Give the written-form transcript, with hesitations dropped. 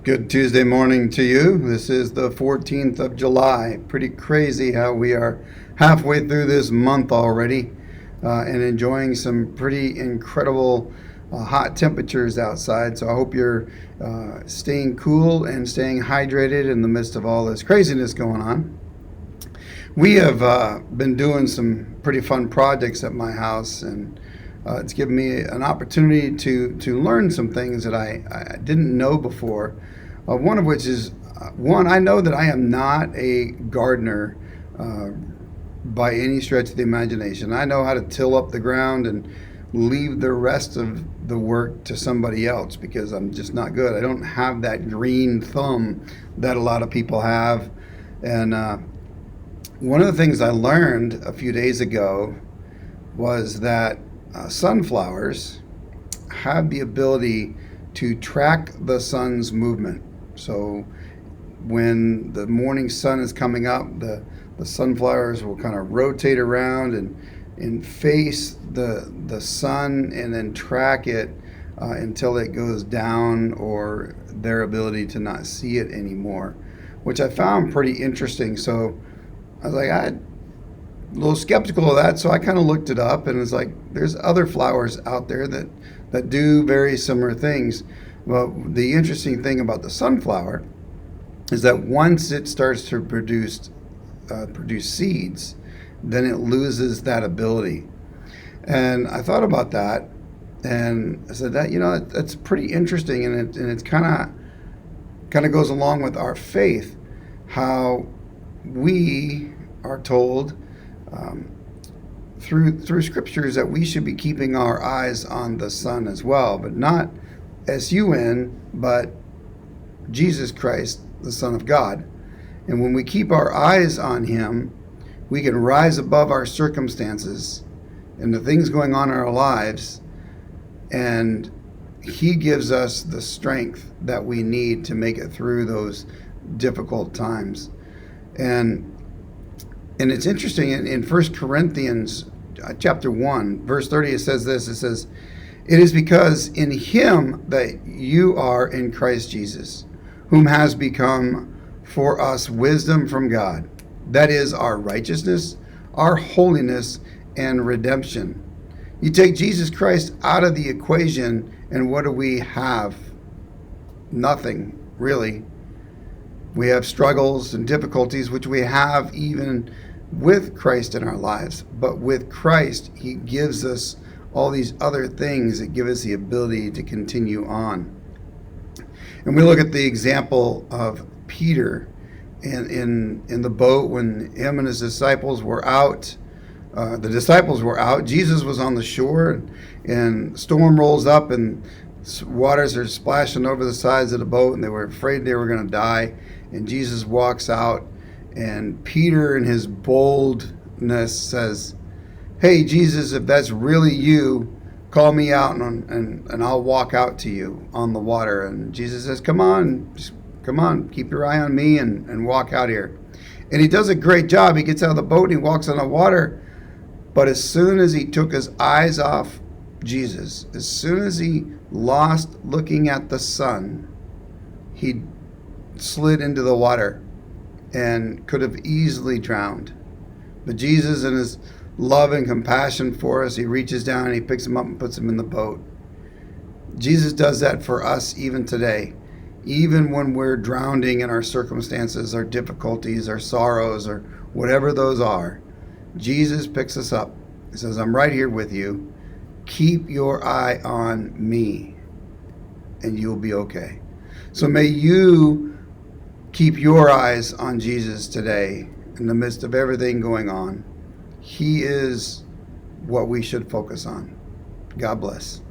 Good Tuesday morning to you. This is the 14th of July. Pretty crazy how we are halfway through this month already and enjoying some pretty incredible hot temperatures outside. So I hope you're staying cool and staying hydrated in the midst of all this craziness going on. We have been doing some pretty fun projects at my house, and it's given me an opportunity to learn some things that I didn't know before. One of which is, I know that I am not a gardener by any stretch of the imagination. I know how to till up the ground and leave the rest of the work to somebody else because I'm just not good. I don't have that green thumb that a lot of people have. And one of the things I learned a few days ago was that sunflowers have the ability to track the sun's movement. So when the morning sun is coming up, the sunflowers will kind of rotate around and face the sun and then track it until it goes down or their ability to not see it anymore, which I found pretty interesting. So I was like, I'm a little skeptical of that, so I kind of looked it up, and it's like there's other flowers out there that do very similar things. Well, the interesting thing about the sunflower is that once it starts to produce seeds, then it loses that ability. And I thought about that, and I said that's pretty interesting, and it's kind of goes along with our faith, how we are told through scriptures that we should be keeping our eyes on the sun as well, but not S-U-N, but Jesus Christ, the Son of God. And when we keep our eyes on him, we can rise above our circumstances and the things going on in our lives, and he gives us the strength that we need to make it through those difficult times. And it's interesting, in 1 Corinthians chapter 1, verse 30, it says this, it says, "It is because in him that you are in Christ Jesus, whom has become for us wisdom from God. That is our righteousness, our holiness, and redemption." You take Jesus Christ out of the equation, and what do we have? Nothing, really. We have struggles and difficulties, which we have even with Christ in our lives. But with Christ, he gives us all these other things that give us the ability to continue on. And we look at the example of Peter in the boat when him and his disciples were out. The disciples were out. Jesus was on the shore, and storm rolls up, and waters are splashing over the sides of the boat, and they were afraid they were going to die. And Jesus walks out, and Peter, in his boldness, says, "Hey, Jesus, if that's really you, call me out and I'll walk out to you on the water." And Jesus says, come on, keep your eye on me and walk out here. And he does a great job. He gets out of the boat and he walks on the water. But as soon as he took his eyes off Jesus, as soon as he lost looking at the sun, he slid into the water and could have easily drowned. But Jesus, in his love and compassion for us, he reaches down and he picks him up and puts him in the boat. Jesus does that for us even today. Even when we're drowning in our circumstances, our difficulties, our sorrows, or whatever those are, Jesus picks us up. He says, "I'm right here with you. Keep your eye on me, and you'll be okay." So may you keep your eyes on Jesus today in the midst of everything going on. He is what we should focus on. God bless.